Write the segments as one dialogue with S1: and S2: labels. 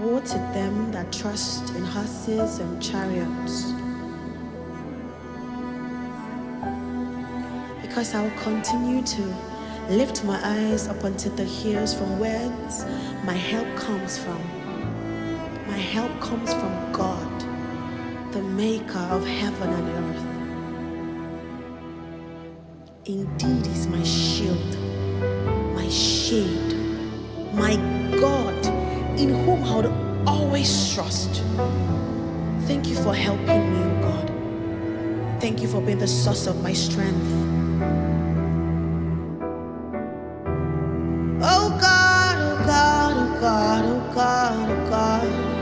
S1: Woe to them that trust in horses and chariots, because I will continue to lift my eyes up unto the hills from whence my help comes from. My help comes from God, the maker of heaven and earth. Indeed, He's my shield, my shade, my God, in whom I would always trust. Thank you for helping me, oh God. Thank you for being the source of my strength. Oh God, oh God, oh God, oh God, oh God.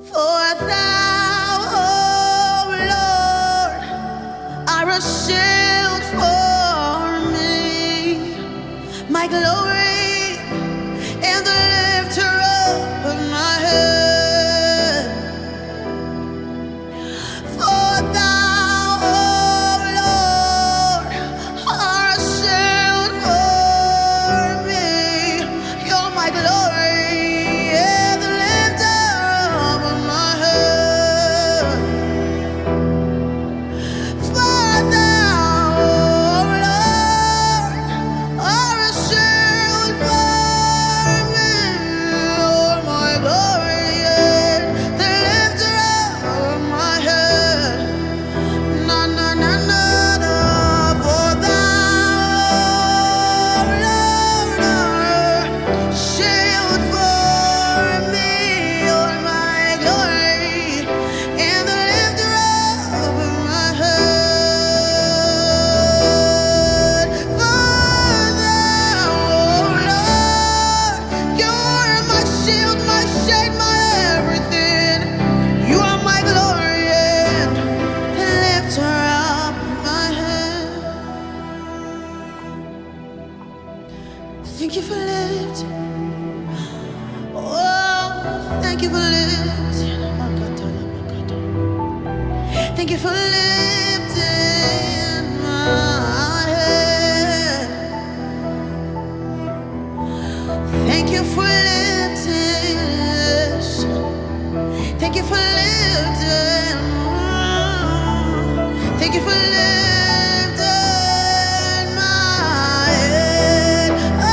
S1: For thou, oh Lord, are a shield for me, my glory and the lifter up of my head. For thou, oh Lord, are a shield for me, you're my glory and the lifter up of my head. For thou, oh Lord, are a shield for me, you're my glory and the lifter up of my head. Na na na na na. For thou, Lord, are a shield for me, you're my glory and the lifter up of my head. For thou, Lord, you're my shield, my shade, my everything. You are my glory and the lifter up of my head. Thank you for lifting. Oh, thank you for lifting. Thank you for lifting my head. Thank you for lifting. Yes. Thank you for lifting. Thank you for lifting my head. Oh,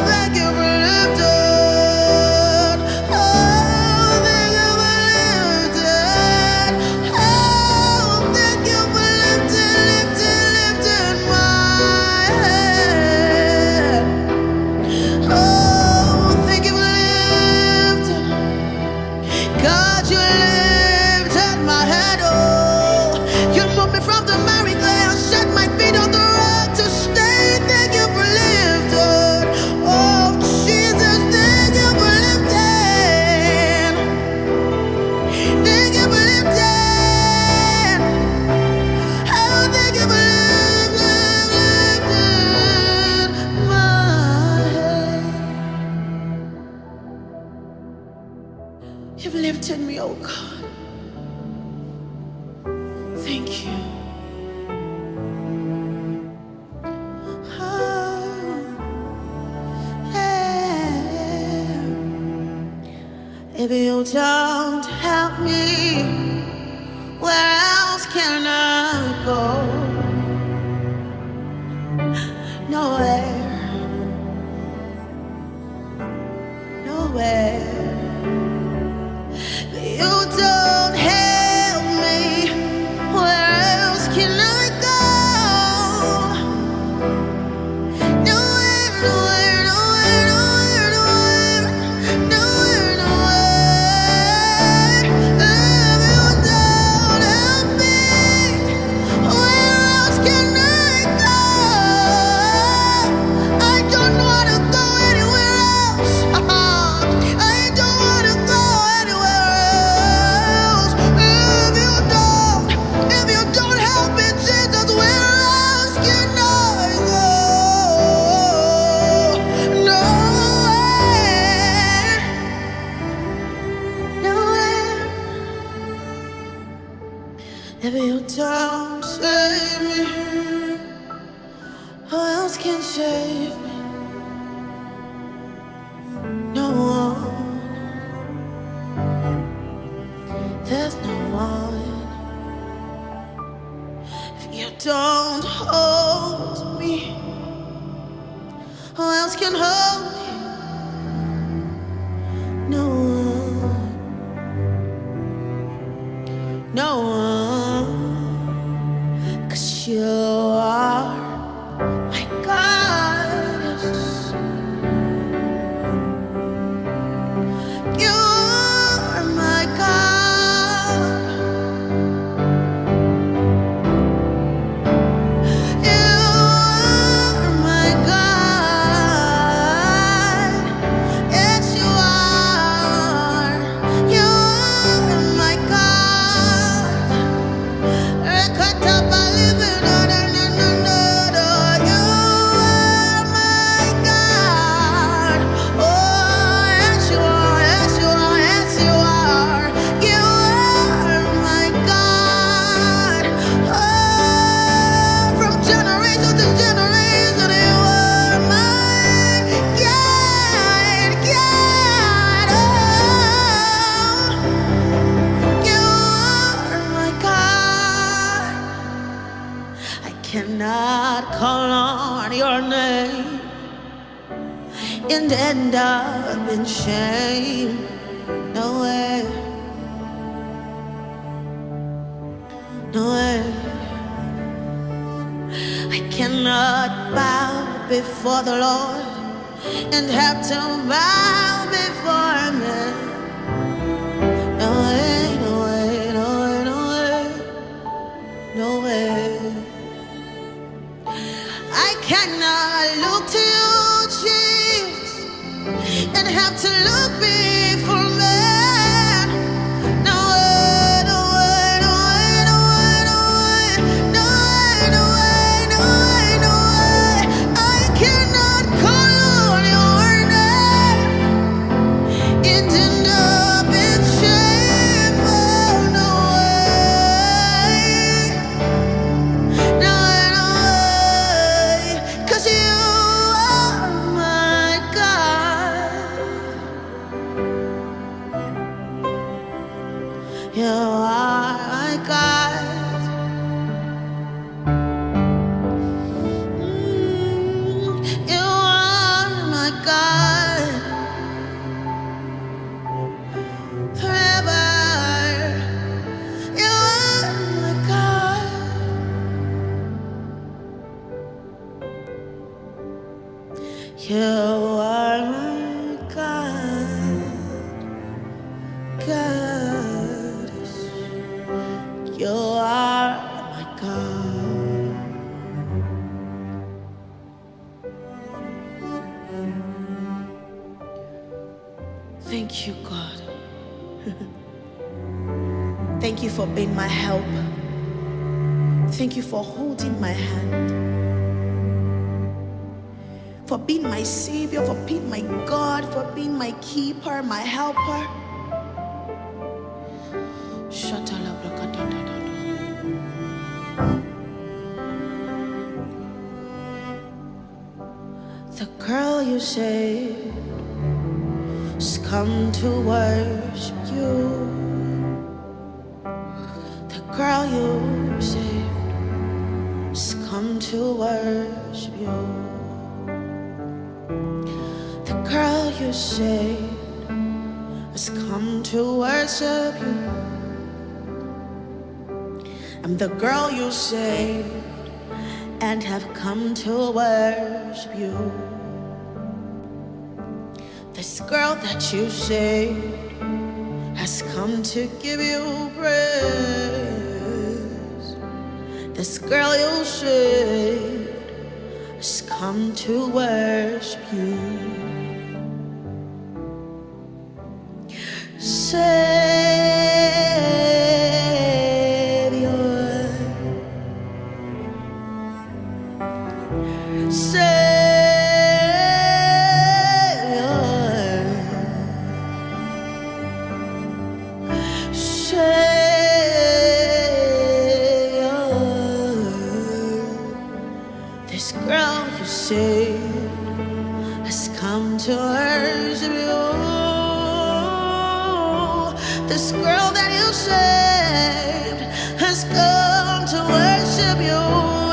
S1: thank you for lifting. Oh, thank you for lifting. Oh, thank you for lifting my head. Oh, thank you for lifting. God, you lifted my head. Oh, you moved me from the miry clay and set my feet on the rock to stay. Thank you for lifting. Oh, Jesus, thank you for lifting. Thank you for lifting. Oh, thank you for lifting my head. You've lifted me, oh God. Thank you. Oh, yeah. If you don't help me, where else can I go? Nowhere, nowhere. You don't help me, where else can I go? Nowhere, nowhere, nowhere, nowhere, nowhere, nowhere, nowhere. If you don't help me, where else can I go? I don't wanna go anywhere else. I don't wanna go anywhere else. If you don't save me, who else can save me? No one. There's no one. If you don't hold me, who else can hold me? No one. No one. 'Cause you are my goddess. You are my God. You are my God. Yes, you are. You are my God. Cannot call on your name and end up in shame. No way, no way. I cannot bow before the Lord and have to bow before men. No way, no way, no way, no way, no way. I cannot look to you, Jesus, and have to look before man. No way, no way, no way, no way, no way, no way, no way, no way, no way. I cannot call on your name and end up in shame. Oh, no way, no way, no way. 'Cause you are my God. You are my God. You are my God. Forever. You are my God. You are my God. Goddess. You are my God. Thank you, God. Thank you for being my help. Thank you for holding my hand, for being my savior, for being my God, for being my keeper, my helper. The girl you saved has come to worship you. The girl you saved has come to worship you. The girl you saved has come to worship you. I'm the girl you saved and have come to worship you. This girl that you saved has come to give you praise. This girl you saved has come to worship you. Savior, This girl that you saved has come to worship you,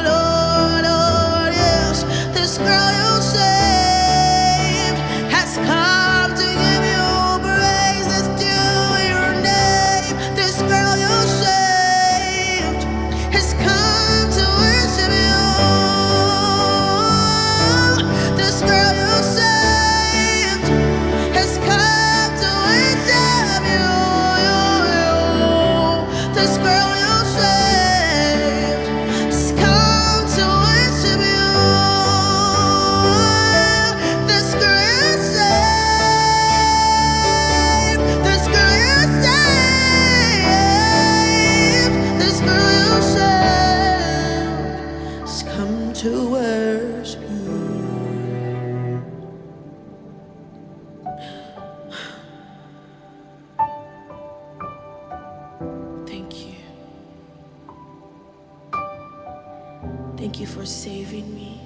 S1: Lord. Oh, yes. This girl you saved has come to give you praises to your name. This girl you saved has come to worship you. This girl you saved has come to worship you. This girl you saved has come to worship you. This girl you saved. This girl you saved. This girl you saved has come to worship you. Thank you. Thank you for saving me.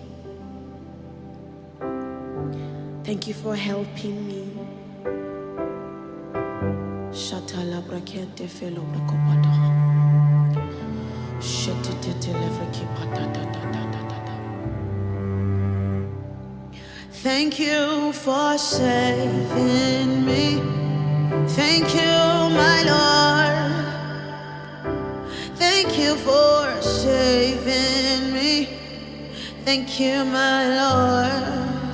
S1: Thank you for helping me. Shatala brakente felo brakopada. Shetete levreki patata. Thank you for saving me. Thank you, my Lord. Thank you for saving me. Thank you, my Lord.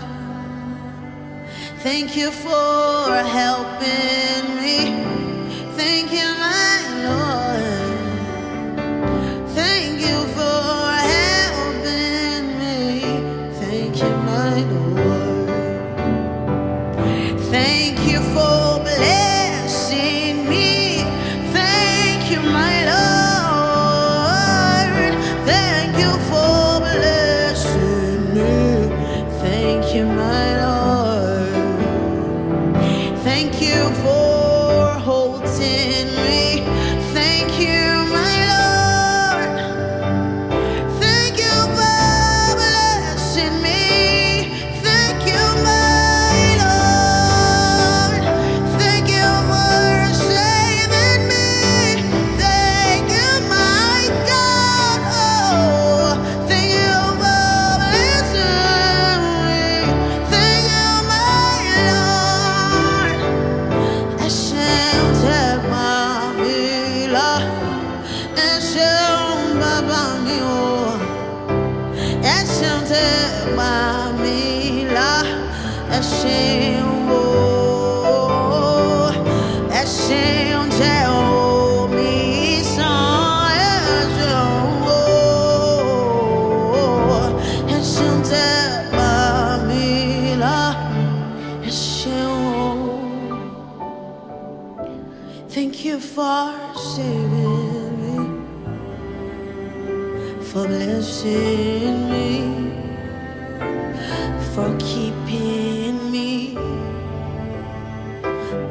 S1: Thank you for helping me. Thank you, my Lord. Thank you for helping me. Thank you, my Lord. Thank you for blessing me. Thank you, my Lord. Thank you for blessing me. Thank you, my Lord. Thank you for holding me. Thank you, my Lord. Thank you for blessing me. Thank you, my Lord. Thank you for saving me. Thank you, my God. Oh, thank you for blessing me. Thank you, my Lord. Hashem Tebamila, Hashem Babamio, Hashem Tebamila, Hashem oh, Hashem Tebamisa, Hashem oh, Hashem Tebamila, Hashem oh. Thank you for saving me, for blessing me, for keeping me,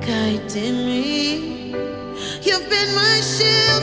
S1: guiding me. You've been my shield.